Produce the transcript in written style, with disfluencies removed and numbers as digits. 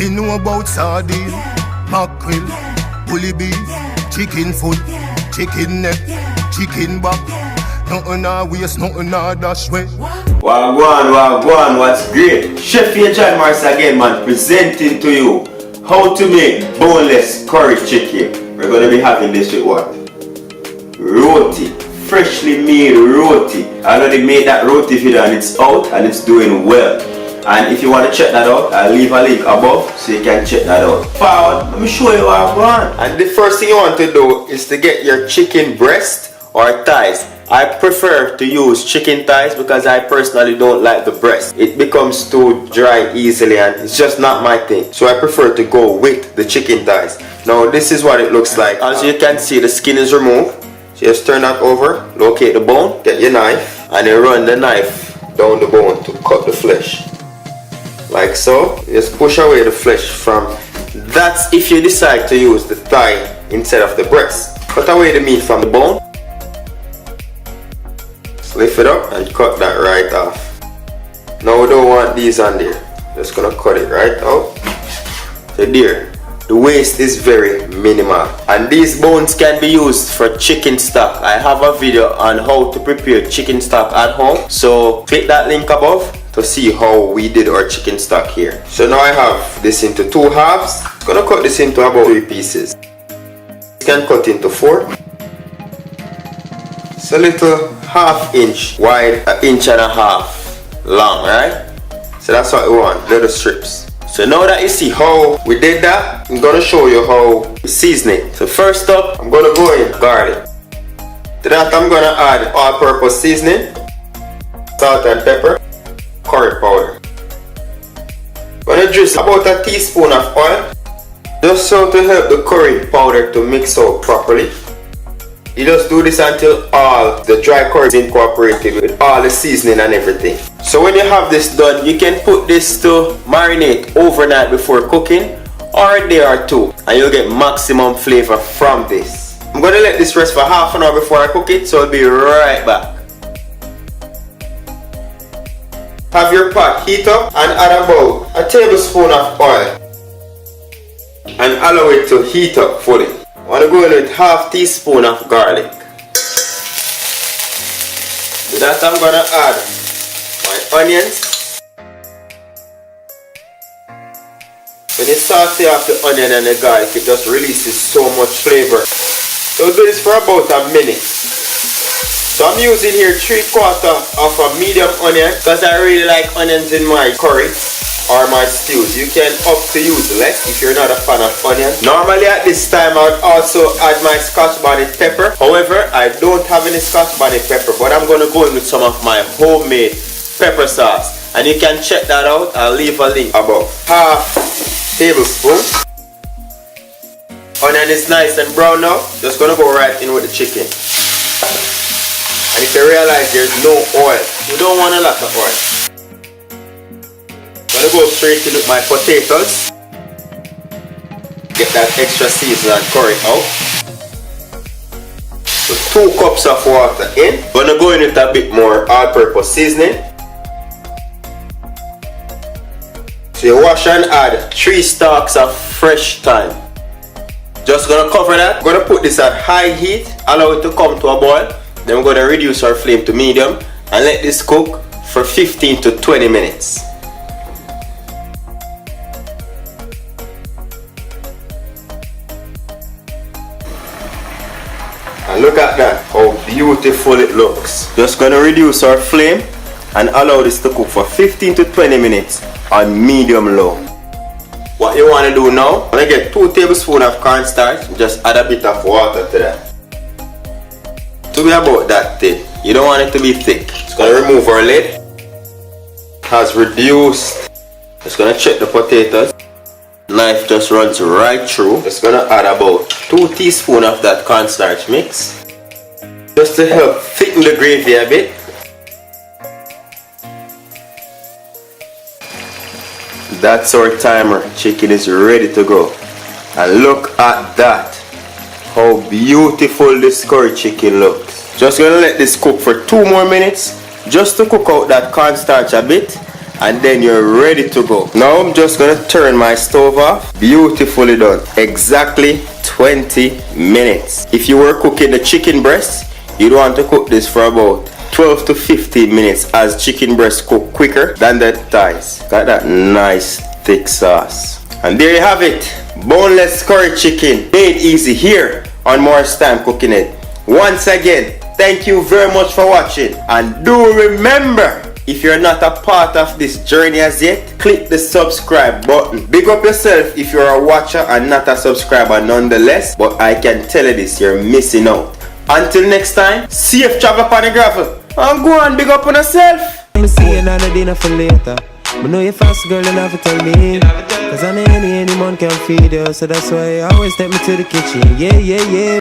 Me know about sardine, mackerel, bully beef, chicken foot, chicken neck, chicken back. Nothing a waste, nothing a dash way. Wagwan, what's great? Chef John Mars again, man, presenting to you how to make boneless curry chicken. We're gonna be having this with what? Roti. Freshly made roti. I already made that roti video and it's out and it's doing well. And if you want to check that out, I'll leave a link above so you can check that out. Forward, let me show you what I want. And the first thing you want to do is to get your chicken breast or thighs. I prefer to use chicken thighs because I personally don't like the breast. It becomes too dry easily and it's just not my thing. So I prefer to go with the chicken thighs. Now this is what it looks like. As you can see, the skin is removed. So just turn that over, locate the bone, get your knife, and then run the knife down the bone to cut the flesh. Like so. Just push away the flesh from. That's if you decide to use the thigh instead of the breast. Cut away the meat from the bone. Lift it up and cut that right off. Now we don't want these on there. Just gonna cut it right out. So there. The waste is very minimal. And these bones can be used for chicken stock. I have a video on how to prepare chicken stock at home. So click that link above to see how we did our chicken stock here. So now I have this into 2 halves. I'm gonna cut this into about 3 pieces. You can cut into 4. It's a little 1/2 inch wide, 1.5 inches long, right? So that's what we want, little strips. So now that you see how we did that, I'm gonna show you how we season it. So first up, I'm gonna go in garlic. To that I'm gonna add all-purpose seasoning, salt and pepper, curry powder. I'm gonna drizzle about a teaspoon of oil, just so to help the curry powder to mix out properly. You just do this until all the dry curry is incorporated with all the seasoning and everything. So when you have this done, you can put this to marinate overnight before cooking or a day or 2 and you'll get maximum flavor from this. I'm going to let this rest for half an hour before I cook it, so I'll be right back. Have your pot heat up and add about a tablespoon of oil and allow it to heat up fully. I want to go in with 1/2 teaspoon of garlic. To that I'm going to add my onions. When you saute off the onion and the garlic, it just releases so much flavor. So do this for about a minute. So I'm using here 3/4 of a medium onion because I really like onions in my curry or my stews. You can opt to use less if you're not a fan of onion. Normally at this time I would also add my scotch bonnet pepper. However, I don't have any scotch bonnet pepper, but I'm going to go in with some of my homemade pepper sauce. And you can check that out. I'll leave a link above. 1/2 tablespoon. Onion is nice and brown now. Just going to go right in with the chicken. And if you realize there's no oil, you don't want a lot of oil. I'm gonna go straight in with my potatoes. Get that extra season and curry out. So 2 cups of water in. Gonna go in with a bit more all-purpose seasoning. So you wash and add 3 stalks of fresh thyme. Just gonna cover that. Gonna put this at high heat. Allow it to come to a boil. Then we're gonna reduce our flame to medium and let this cook for 15 to 20 minutes. And look at that, how beautiful it looks. Just gonna reduce our flame and allow this to cook for 15 to 20 minutes on medium low. What you want to do now, I'm gonna get 2 tablespoons of cornstarch, just add a bit of water to that. To be about that thick. You don't want it to be thick. Just gonna remove our lid. Has reduced. Just gonna check the potatoes. Knife just runs right through. Just gonna add about 2 teaspoons of that cornstarch mix, just to help thicken the gravy a bit. That's our timer. Chicken is ready to go. And look at that. How beautiful this curry chicken looks. Just gonna let this cook for 2 more minutes, just to cook out that cornstarch a bit. and then you're ready to go. Now I'm just gonna turn my stove off. Beautifully done. Exactly 20 minutes. If you were cooking the chicken breast, you'd want to cook this for about 12 to 15 minutes, as chicken breast cook quicker than the thighs. Got that nice thick sauce. And there you have it. Boneless curry chicken, made easy here on Morris Time Cooking It. Once again, thank you very much for watching, and do remember, if you're not a part of this journey as yet, click the subscribe button. Big up yourself if you're a watcher and not a subscriber nonetheless, but I can tell you this, you're missing out. Until next time, safe travel upon the gravel, and go on, big up on yourself. I'm seeing on the dinner for later. But know you fast, girl, and have to tell me. Cause I know any man can feed you. So that's why I always take me to the kitchen. Yeah, yeah, yeah.